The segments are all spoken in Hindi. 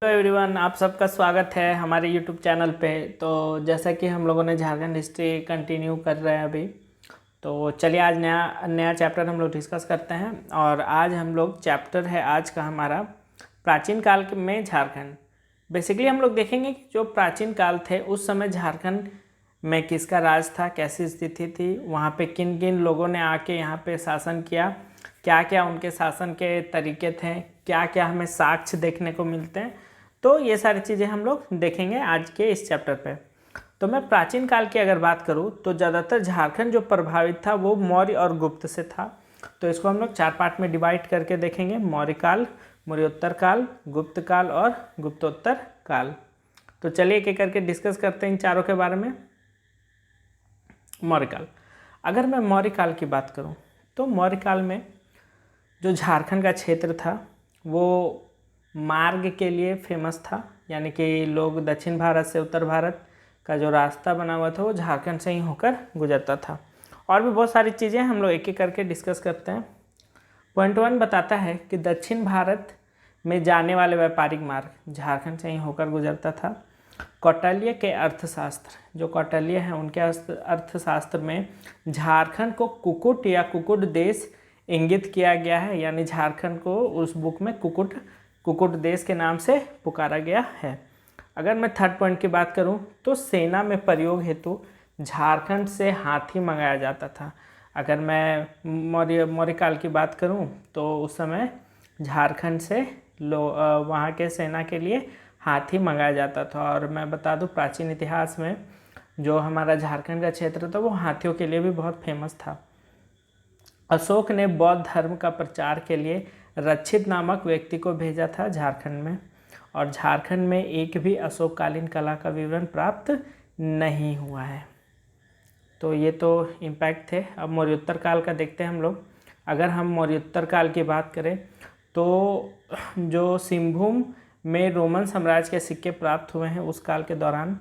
हेलो एवरीवन, आप सबका स्वागत है हमारे यूट्यूब चैनल पे। तो जैसा कि हम लोगों ने झारखंड हिस्ट्री कंटिन्यू कर रहे हैं अभी, तो चलिए आज नया नया चैप्टर हम लोग डिस्कस करते हैं। और आज हम लोग चैप्टर है आज का हमारा प्राचीन काल में झारखंड। बेसिकली हम लोग देखेंगे कि जो प्राचीन काल थे उस समय झारखंड में किसका राज था, कैसी स्थिति थी, वहाँ पे किन किन लोगों ने आके यहाँ पे शासन किया, क्या क्या उनके शासन के तरीके थे, क्या क्या हमें साक्ष्य देखने को मिलते हैं। तो ये सारी चीज़ें हम लोग देखेंगे आज के इस चैप्टर पे। तो मैं प्राचीन काल की अगर बात करूँ तो ज़्यादातर झारखंड जो प्रभावित था वो मौर्य और गुप्त से था। तो इसको हम लोग 4 पार्ट में डिवाइड करके देखेंगे: मौर्य काल, मौर्योत्तर काल, गुप्त काल और गुप्तोत्तर काल। तो चलिए एक एक करके डिस्कस करते हैं इन चारों के बारे में। मौर्य काल, अगर मैं मौर्य काल की बात करूँ तो मौर्य काल में जो झारखंड का क्षेत्र था वो मार्ग के लिए फेमस था, यानी कि लोग दक्षिण भारत से उत्तर भारत का जो रास्ता बना हुआ था वो झारखंड से ही होकर गुजरता था। और भी बहुत सारी चीज़ें हम लोग एक एक करके डिस्कस करते हैं। पॉइंट 1 बताता है कि दक्षिण भारत में जाने वाले व्यापारिक मार्ग झारखंड से ही होकर गुजरता था। कौटिल्य के अर्थशास्त्र, जो कौटिल्य हैं उनके अर्थशास्त्र में झारखंड को कुकुट या कुकुट देश इंगित किया गया है, यानी झारखंड को उस बुक में कुकुट देश के नाम से पुकारा गया है। अगर मैं थर्ड पॉइंट की बात करूं तो सेना में प्रयोग हेतु झारखंड से हाथी मंगाया जाता था। अगर मैं मौर्य काल की बात करूं तो उस समय झारखंड से वहाँ के सेना के लिए हाथी मंगाया जाता था। और मैं बता दूं प्राचीन इतिहास में जो हमारा झारखंड का क्षेत्र था वो हाथियों के लिए भी बहुत फेमस था। अशोक ने बौद्ध धर्म का प्रचार के लिए रक्षित नामक व्यक्ति को भेजा था झारखंड में, और झारखंड में एक भी अशोककालीन कला का विवरण प्राप्त नहीं हुआ है। तो ये तो इम्पैक्ट थे। अब मौर्योत्तर काल का देखते हैं हम लोग। अगर हम मौर्योत्तर काल की बात करें तो जो सिंहभूम में रोमन साम्राज्य के सिक्के प्राप्त हुए हैं उस काल के दौरान,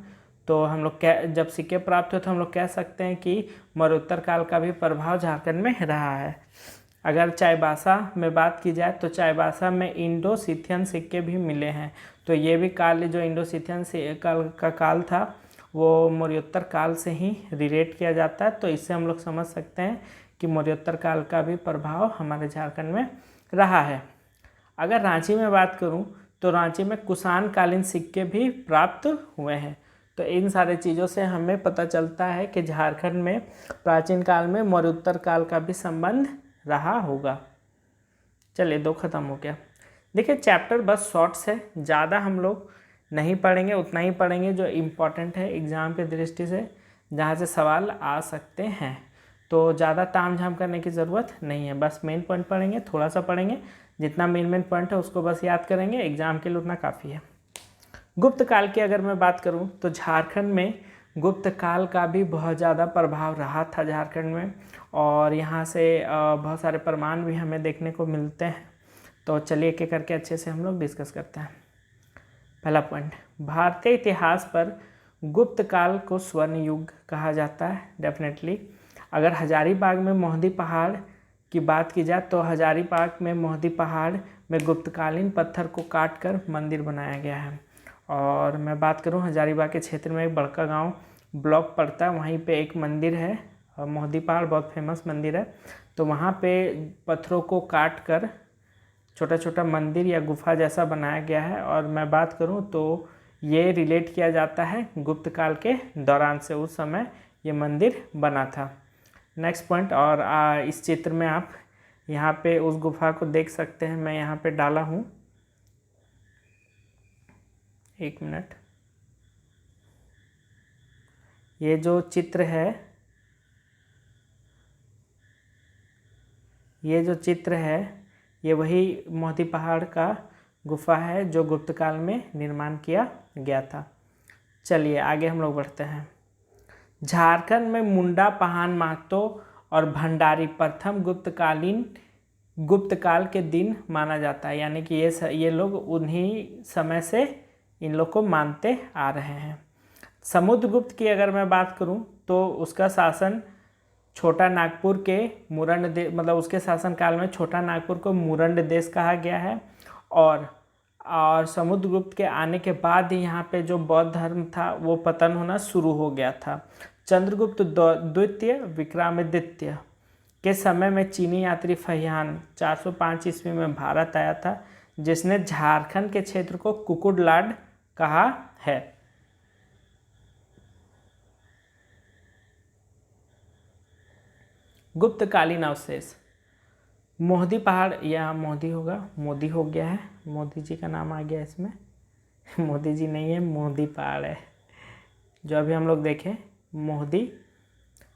तो हम लोग जब सिक्के प्राप्त हुए तो हम लोग कह सकते हैं कि मौर्योत्तर काल का भी प्रभाव झारखंड में रहा है। अगर चाईबासा में बात की जाए तो चाईबासा में इंडो सिथियन सिक्के भी मिले हैं। तो ये भी काल, जो इंडो सिथियन का काल था वो मौर्योत्तर काल से ही रिलेट किया जाता है। तो इससे हम लोग समझ सकते हैं कि मौर्योत्तर काल का भी प्रभाव हमारे झारखंड में रहा है। अगर रांची में बात करूं तो रांची में कुषाण कालीन सिक्के भी प्राप्त हुए हैं। तो इन सारे चीज़ों से हमें पता चलता है कि झारखंड में प्राचीन काल में मौर्योत्तर काल का भी संबंध रहा होगा। चलिए 2 खत्म हो गया। देखिए चैप्टर बस शॉर्ट्स है, ज़्यादा हम लोग नहीं पढ़ेंगे, उतना ही पढ़ेंगे जो इम्पोर्टेंट है एग्ज़ाम की दृष्टि से, जहाँ से सवाल आ सकते हैं। तो ज़्यादा तामझाम करने की ज़रूरत नहीं है, बस मेन पॉइंट पढ़ेंगे, थोड़ा सा पढ़ेंगे, जितना मेन पॉइंट है उसको बस याद करेंगे, एग्ज़ाम के लिए उतना काफ़ी है। गुप्त काल की अगर मैं बात करूं तो झारखंड में गुप्त काल का भी बहुत ज़्यादा प्रभाव रहा था झारखंड में, और यहाँ से बहुत सारे प्रमाण भी हमें देखने को मिलते हैं। तो चलिए एक एक करके अच्छे से हम लोग डिस्कस करते हैं। पहला पॉइंट, भारतीय इतिहास पर गुप्त काल को स्वर्ण युग कहा जाता है डेफिनेटली। अगर हजारीबाग में मोहदी पहाड़ की बात की जाए तो हजारीबाग में मोहदी पहाड़ में गुप्तकालीन पत्थर को काट कर मंदिर बनाया गया है। और मैं बात करूं हजारीबाग के क्षेत्र में एक बड़का गांव ब्लॉक पड़ता है, वहीं पे एक मंदिर है, मोहदी पहाड़ बहुत फेमस मंदिर है। तो वहाँ पे पत्थरों को काट कर छोटा छोटा मंदिर या गुफा जैसा बनाया गया है। और मैं बात करूं तो ये रिलेट किया जाता है गुप्त काल के दौरान से, उस समय ये मंदिर बना था। नेक्स्ट पॉइंट, और इस चित्र में आप यहाँ पे उस गुफा को देख सकते हैं, मैं यहाँ पे डाला हूँ, एक मिनट। ये जो चित्र है, ये वही मोहदी पहाड़ का गुफा है जो गुप्त काल में निर्माण किया गया था। चलिए आगे हम लोग बढ़ते हैं। झारखंड में मुंडा पहान महतो और भंडारी प्रथम गुप्त काल के दिन माना जाता है, यानी कि ये लोग उन्हीं समय से इन लोग को मानते आ रहे हैं। समुद्रगुप्त की अगर मैं बात करूं तो उसका शासन छोटा नागपुर के मतलब उसके शासनकाल में छोटा नागपुर को मुरंड देश कहा गया है। और और समुद्रगुप्त के आने के बाद ही यहाँ पे जो बौद्ध धर्म था वो पतन होना शुरू हो गया था। चंद्रगुप्त द्वितीय विक्रमादित्य के समय में चीनी यात्री फहियान 405 ईस्वी में भारत आया था, जिसने झारखंड के क्षेत्र को कुकुडलाड कहा है। गुप्तकालीन अवशेष। मोहदी पहाड़, या मोदी होगा, मोदी हो गया है, मोदी जी का नाम आ गया इसमें। मोदी जी नहीं है, मोदी पहाड़ है जो अभी हम लोग देखें।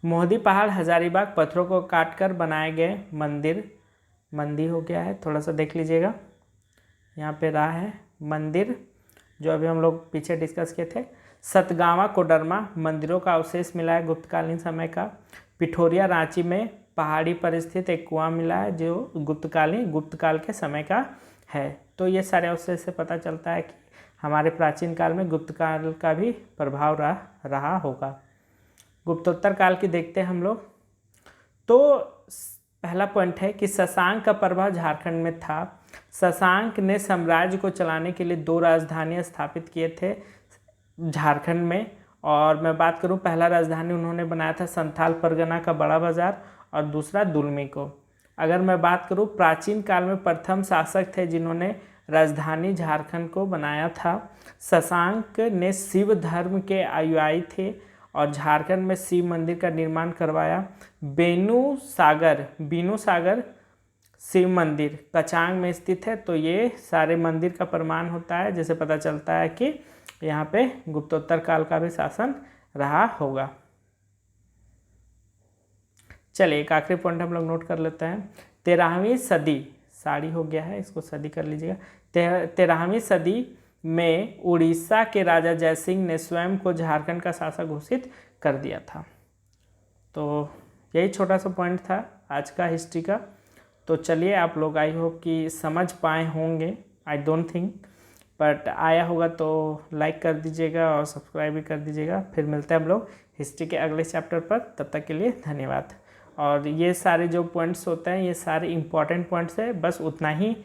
मोहदी पहाड़ हजारीबाग पत्थरों को काटकर बनाए गए मंदिर हो गया है। थोड़ा सा देख लीजिएगा, यहाँ पे रहा है मंदिर जो अभी हम लोग पीछे डिस्कस किए थे। सतगावा कोडरमा मंदिरों का अवशेष मिला है गुप्तकालीन समय का। पिठोरिया रांची में पहाड़ी पर स्थित एक कुआं मिला है जो गुप्तकाल के समय का है। तो ये सारे अवशेष से पता चलता है कि हमारे प्राचीन काल में गुप्तकाल का भी प्रभाव रहा होगा। गुप्तोत्तर काल की देखते हैं हम लोग। तो पहला पॉइंट है कि शशांक का प्रभाव झारखंड में था। शशांक ने साम्राज्य को चलाने के लिए 2 राजधानियां स्थापित किए थे झारखंड में। और मैं बात करूं, पहला राजधानी उन्होंने बनाया था संथाल परगना का बड़ा बाजार और दूसरा दुलमी को। अगर मैं बात करूं, प्राचीन काल में प्रथम शासक थे जिन्होंने राजधानी झारखंड को बनाया था। शशांक ने शिव धर्म के अनुयायी थे और झारखंड में शिव मंदिर का निर्माण करवाया। बेनू सागर शिव मंदिर कचांग में स्थित है। तो ये सारे मंदिर का प्रमाण होता है, जिससे पता चलता है कि यहाँ पे गुप्तोत्तर काल का भी शासन रहा होगा। चलिए एक आखिरी पॉइंट हम लोग नोट कर लेते हैं। 13वीं सदी, साड़ी हो गया है, इसको सदी कर लीजिएगा। 13वीं सदी में उड़ीसा के राजा जयसिंह ने स्वयं को झारखंड का शासक घोषित कर दिया था। तो यही छोटा सा पॉइंट था आज का हिस्ट्री का। तो चलिए, आप लोग आई होप कि समझ पाए होंगे, आई डोंट थिंक, बट आया होगा तो लाइक कर दीजिएगा और सब्सक्राइब भी कर दीजिएगा। फिर मिलते हैं हम लोग हिस्ट्री के अगले चैप्टर पर। तब तक के लिए धन्यवाद। और ये सारे जो पॉइंट्स होते हैं ये सारे इंपॉर्टेंट पॉइंट्स है, बस उतना ही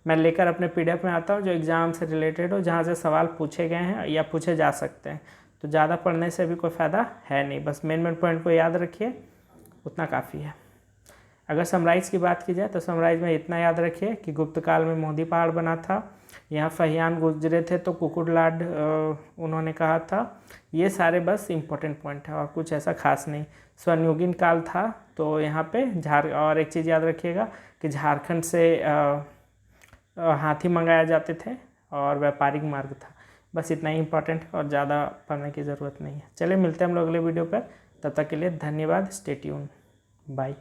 मैं लेकर अपने PDF में आता हूँ जो एग्ज़ाम से रिलेटेड हो, जहाँ से सवाल पूछे गए हैं या पूछे जा सकते हैं। तो ज़्यादा पढ़ने से भी कोई फ़ायदा है नहीं, बस मेन पॉइंट को याद रखिए, उतना काफ़ी है। अगर समराइज़ की बात की जाए तो समराइज़ में इतना याद रखिए कि गुप्त काल में मोदी पहाड़ बना था, यहाँ फहियान गुजरे थे तो कुकुडलाड उन्होंने कहा था। ये सारे बस इम्पोर्टेंट पॉइंट है और कुछ ऐसा खास नहीं। स्वर्णयुगीन काल था तो यहाँ पे और एक चीज़ याद रखिएगा कि झारखंड से हाथी मंगाए जाते थे और व्यापारिक मार्ग था। बस इतना ही इम्पोर्टेंट और ज़्यादा पढ़ने की ज़रूरत नहीं है। चलिए मिलते हैं हम लोग अगले वीडियो पर, तब तक के लिए धन्यवाद। Stay tune, bye.